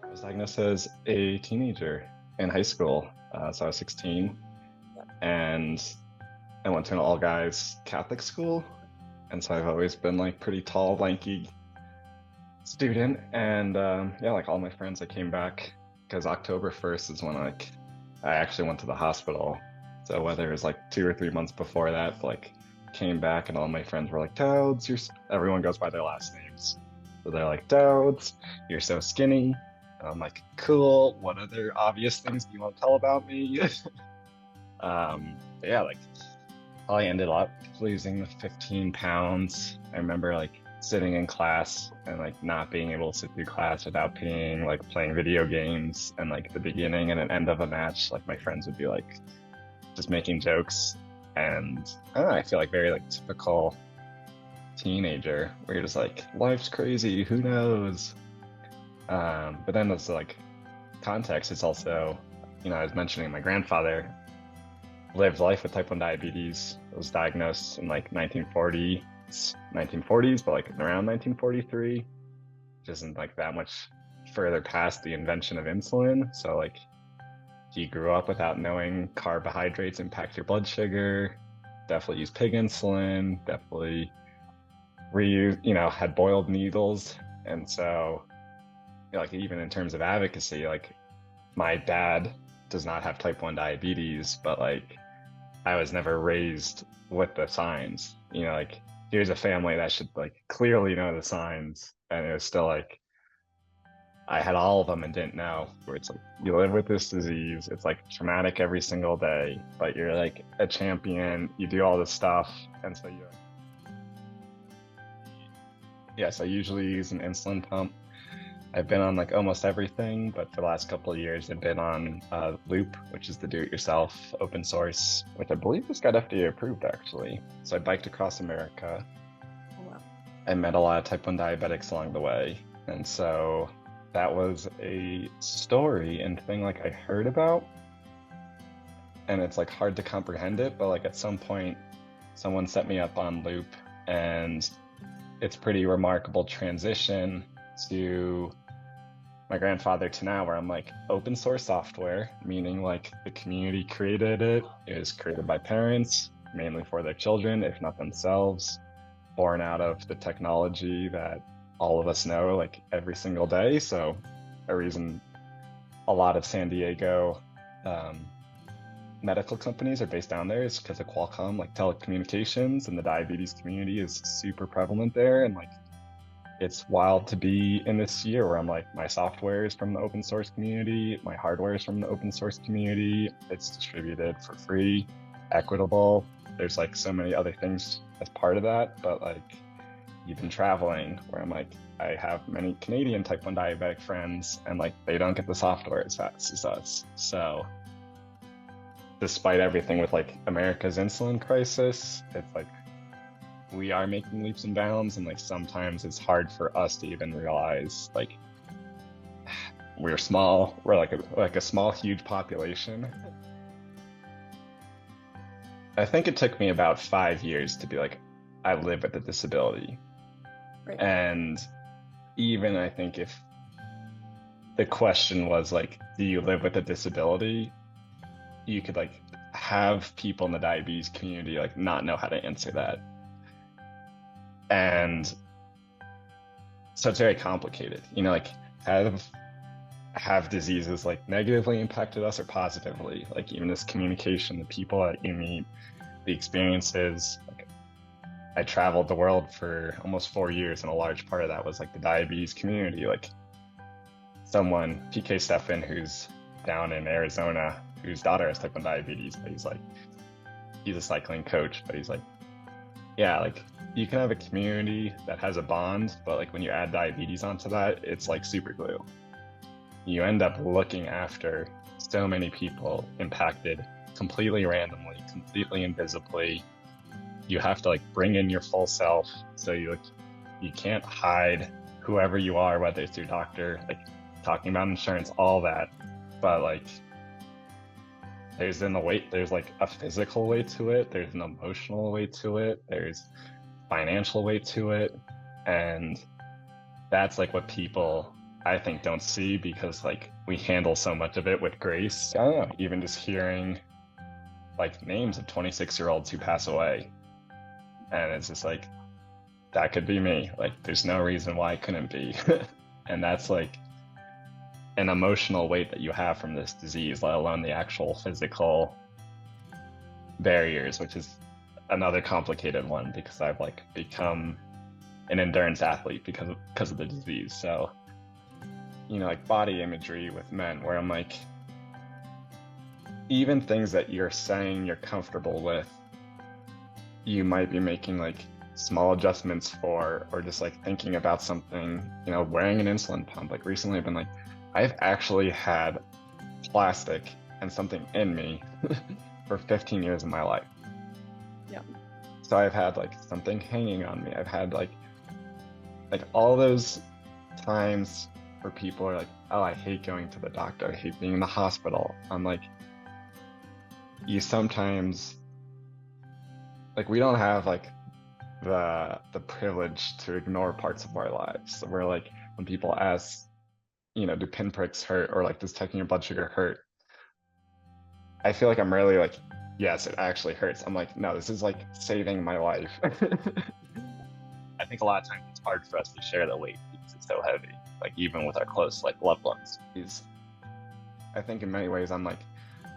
I was diagnosed as a teenager in high school. So I was 16 and I went to an all guys Catholic school. And so I've always been like pretty tall, lanky student. And yeah, like all my friends, I came back because October 1st is when I actually went to the hospital. So whether it was like 2 or 3 months before that, like came back and all my friends were like, Douds, everyone goes by their last names. So they're like, Douds, you're so skinny. And I'm like, cool. What other obvious things do you want to tell about me? But yeah, like I ended up losing 15 pounds. I remember like sitting in class and like not being able to sit through class without peeing, like playing video games and like the beginning and an end of a match, like my friends would be like just making jokes. And I don't know, I feel like very like typical teenager where you're just like, life's crazy, who knows? But then there's like context, it's also, I was mentioning my grandfather lived life with type 1 diabetes. It was diagnosed in like 1940s, but like around 1943, which isn't like that much further past the invention of insulin. So like he grew up without knowing carbohydrates impact your blood sugar, definitely used pig insulin, definitely reused, had boiled needles. And so, like even in terms of advocacy, like my dad does not have type 1 diabetes, but like I was never raised with the signs. Like here's a family that should like clearly know the signs, and it was still like I had all of them and didn't know. Where it's like you live with this disease, it's like traumatic every single day, but you're like a champion, you do all this stuff, and so yes, I usually use an insulin pump. I've been on like almost everything, but for the last couple of years, I've been on Loop, which is the do-it-yourself open source, which I believe just got FDA approved actually. So I biked across America. Oh, wow. I met a lot of type 1 diabetics along the way. And so that was a story and thing like I heard about. And it's like hard to comprehend it, but like at some point, someone set me up on Loop, and it's pretty remarkable transition to my grandfather to now where I'm like open source software, meaning like the community created it. It was created by parents, mainly for their children, if not themselves, born out of the technology that all of us know like every single day. So a reason a lot of San Diego medical companies are based down there is because of Qualcomm, like telecommunications, and the diabetes community is super prevalent there. And like it's wild to be in this year where I'm like, my software is from the open source community, my hardware is from the open source community, it's distributed for free, equitable. There's like so many other things as part of that, but like even traveling where I'm like, I have many Canadian type 1 diabetic friends and like they don't get the software as fast as us. So despite everything with like America's insulin crisis, it's like we are making leaps and bounds, and like sometimes it's hard for us to even realize like we're small, we're like a small huge population. I think it took me about 5 years to be like I live with a disability. Right. And even I think if the question was like, do you live with a disability, you could like have people in the diabetes community like not know how to answer that. And so it's very complicated, like have diseases like negatively impacted us or positively, like even this communication, the people that you meet, the experiences. Like, I traveled the world for almost 4 years, and a large part of that was like the diabetes community. Like someone, PK Stefan, who's down in Arizona, whose daughter has type 1 diabetes, but he's a cycling coach, but he's like, yeah, like you can have a community that has a bond, but like when you add diabetes onto that, it's like super glue. You end up looking after so many people impacted completely randomly, completely invisibly. You have to like bring in your full self. So you can't hide whoever you are, whether it's your doctor, like talking about insurance, all that. But like there's like a physical weight to it, there's an emotional weight to it, there's financial weight to it. And that's like what people I think don't see because like we handle so much of it with grace. I don't know, even just hearing like names of 26-year-olds who pass away, and it's just like that could be me. Like there's no reason why it couldn't be. And that's like an emotional weight that you have from this disease, let alone the actual physical barriers, which is another complicated one because I've like become an endurance athlete because of the disease. So, you know, like body imagery with men where I'm like, even things that you're saying you're comfortable with, you might be making like small adjustments for, or just like thinking about something, you know, wearing an insulin pump. Like recently I've been like, I've actually had plastic and something in me for 15 years of my life. Yeah. So I've had like something hanging on me. I've had like all those times where people are like, oh, I hate going to the doctor. I hate being in the hospital. I'm like, you sometimes, like, we don't have like the privilege to ignore parts of our lives. So we're like, when people ask, you know, do pinpricks hurt, or like, does checking your blood sugar hurt? I feel like I'm rarely like, yes, it actually hurts. I'm like, no, this is like saving my life. I think a lot of times it's hard for us to share the weight because it's so heavy, like even with our close like loved ones. I think in many ways I'm like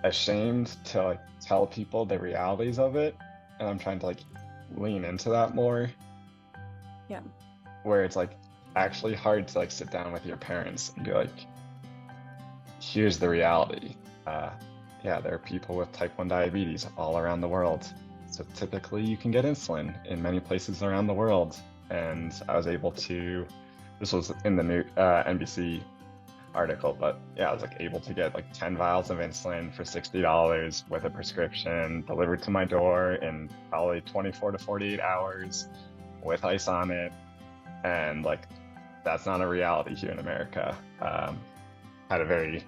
ashamed to like tell people the realities of it, and I'm trying to like lean into that more. Yeah. Where it's like actually hard to like sit down with your parents and be like, here's the reality. Yeah, there are people with type 1 diabetes all around the world. So typically you can get insulin in many places around the world. And I was able to, this was in the new NBC article, but yeah, I was like able to get like 10 vials of insulin for $60 with a prescription delivered to my door in probably 24 to 48 hours with ice on it. And like, that's not a reality here in America. Had a very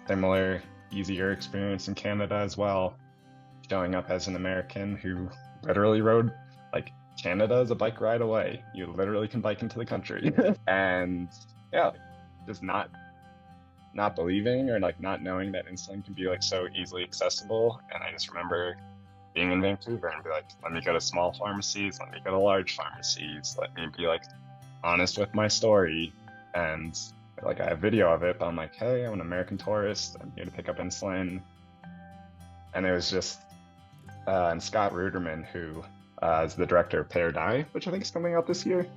similar, easier experience in Canada as well, showing up as an American who literally rode, like, Canada is a bike ride away. You literally can bike into the country. And yeah, just not believing or like not knowing that insulin can be like so easily accessible. And I just remember being in Vancouver and be like, let me go to small pharmacies, let me go to large pharmacies, let me be like honest with my story. And like, I have video of it, but I'm like, hey, I'm an American tourist. I'm here to pick up insulin. And it was just, and Scott Ruderman, who is the director of Pay or Die, which I think is coming out this year.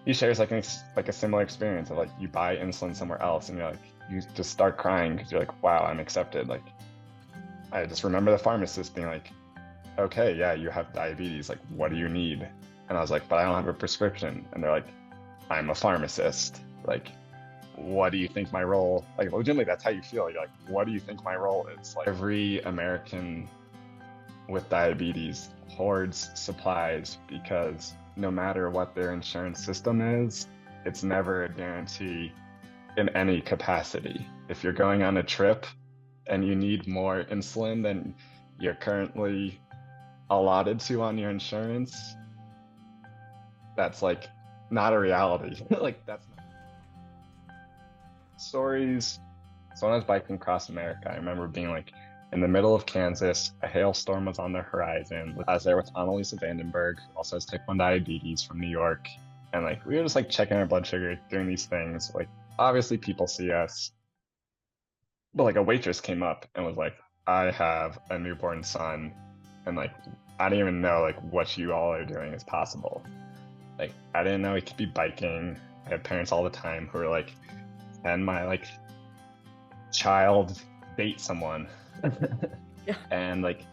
He shares like a similar experience of like, you buy insulin somewhere else and you're like, you just start crying because you're like, wow, I'm accepted. Like, I just remember the pharmacist being like, okay, yeah, you have diabetes. Like, what do you need? And I was like, but I don't have a prescription. And they're like, I'm a pharmacist. Like, what do you think my role, like legitimately that's how you feel. You're like, what do you think my role is? Like, every American with diabetes hoards supplies because no matter what their insurance system is, it's never a guarantee in any capacity. If you're going on a trip and you need more insulin than you're currently allotted to on your insurance, that's like not a reality. Like, that's not stories. So when I was biking across America, I remember being like in the middle of Kansas, a hailstorm was on the horizon. I was there with Annalisa Vandenberg, who also has type 1 diabetes from New York. And like, we were just like checking our blood sugar, doing these things. Like, obviously people see us, but like a waitress came up and was like, I have a newborn son. And like, I didn't even know like what you all are doing is possible. Like, I didn't know we could be biking. I have parents all the time who are like, can my like child date someone? Yeah. And like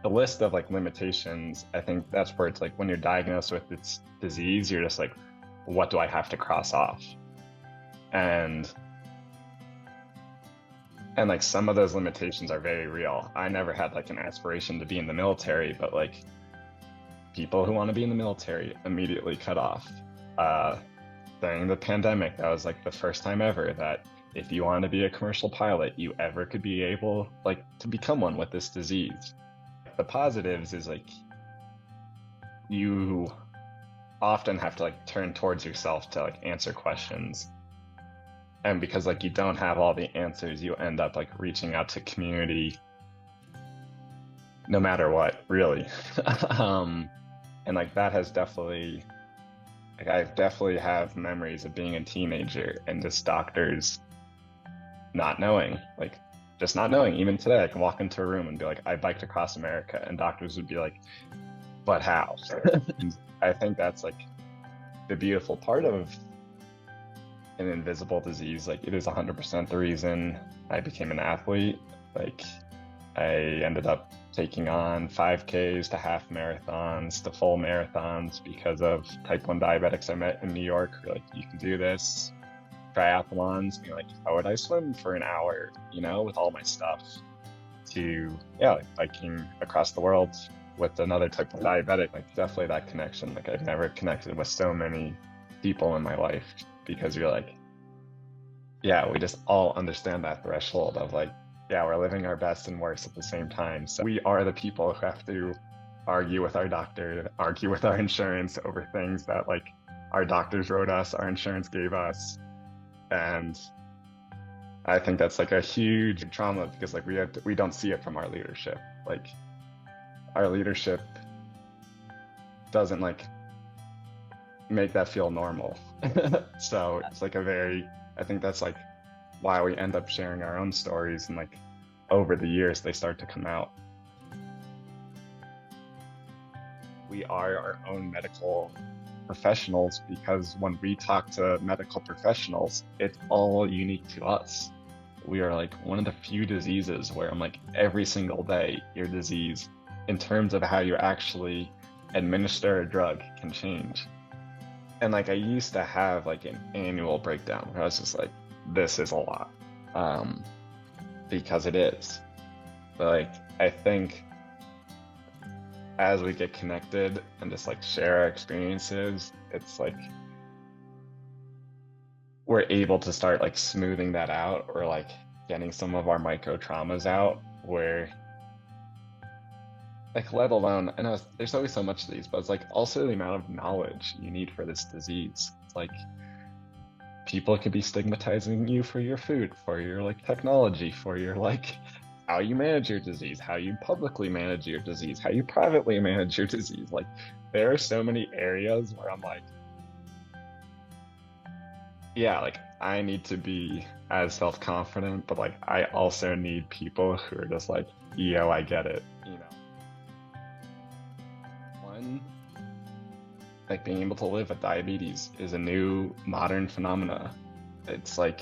the list of like limitations, I think that's where it's like when you're diagnosed with this disease, you're just like, what do I have to cross off? And like some of those limitations are very real. I never had like an aspiration to be in the military, but like people who want to be in the military immediately cut off. During the pandemic, that was like the first time ever that if you want to be a commercial pilot, you ever could be able like to become one with this disease. The positives is like you often have to like turn towards yourself to like answer questions. And because like you don't have all the answers, you end up like reaching out to community no matter what, really. um, and like that has definitely like I've definitely have memories of being a teenager and just doctors not knowing, like just not knowing. Even today, I can walk into a room and be like, I biked across America, and doctors would be like, but how? And I think that's like the beautiful part of an invisible disease. Like it is 100% the reason I became an athlete. Like I ended up taking on 5Ks to half marathons to full marathons because of type 1 diabetics I met in New York who were like, you can do this. Triathlons, being like, how would I swim for an hour, you know, with all my stuff, to, yeah, like biking across the world with another type of diabetic. Like definitely that connection. Like I've never connected with so many people in my life because you're like, yeah, we just all understand that threshold of like, yeah, we're living our best and worst at the same time. So we are the people who have to argue with our doctor, argue with our insurance over things that like our doctors wrote us, our insurance gave us. And I think that's like a huge trauma because like we don't see it from our leadership. Like our leadership doesn't like make that feel normal. So it's like I think that's like why we end up sharing our own stories, and like over the years they start to come out. We are our own medical professionals because when we talk to medical professionals, it's all unique to us. We are like one of the few diseases where I'm like every single day your disease in terms of how you actually administer a drug can change. And like I used to have like an annual breakdown where I was just like, this is a lot, because it is. But like I think as we get connected and just like share our experiences, it's like we're able to start like smoothing that out, or like getting some of our micro traumas out, where like, let alone, I know there's always so much of these, but it's like also the amount of knowledge you need for this disease. It's like people could be stigmatizing you for your food, for your like technology, for your like how you manage your disease, how you publicly manage your disease, how you privately manage your disease. Like there are so many areas where I'm like, yeah, like I need to be as self-confident, but like I also need people who are just like, yo, I get it, you know. One, like being able to live with diabetes is a new modern phenomena. It's like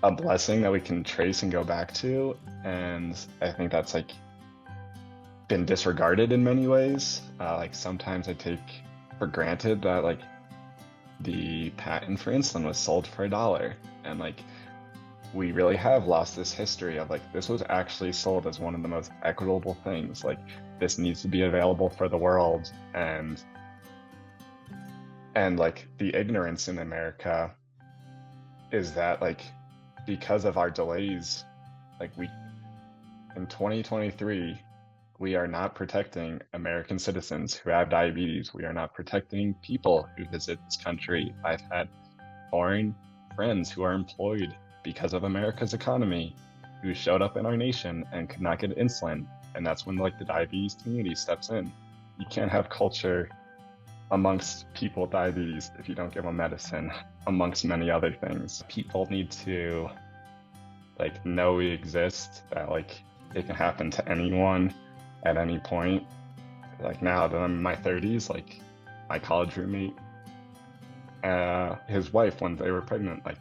a blessing that we can trace and go back to, and I think that's like been disregarded in many ways. Like sometimes I take for granted that like the patent for insulin was sold for $1, and like we really have lost this history of like this was actually sold as one of the most equitable things. Like this needs to be available for the world, and like the ignorance in America is that like because of our delays, like we in 2023 we are not protecting American citizens who have diabetes. We are not protecting people who visit this country. I've had foreign friends who are employed because of America's economy who showed up in our nation and could not get insulin. And that's when like the diabetes community steps in. You can't have culture amongst people with diabetes if you don't give them medicine, amongst many other things. People need to like know we exist, that like it can happen to anyone at any point. Like now that I'm in my 30s, like my college roommate, his wife, when they were pregnant, like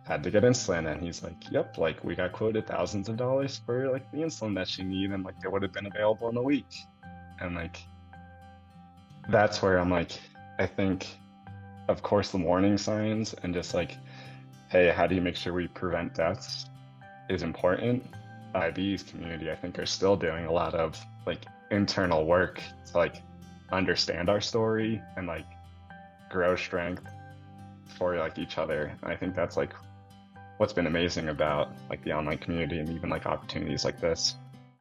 had to get insulin, and he's like, yep, like we got quoted thousands of dollars for like the insulin that she needed, and like it would have been available in a week. And like that's where I'm like, I think of course the warning signs and just like, hey, how do you make sure we prevent deaths is important. Diabetes community, I think, are still doing a lot of like internal work to like understand our story and like grow strength for like each other. And I think that's like what's been amazing about like the online community and even like opportunities like this.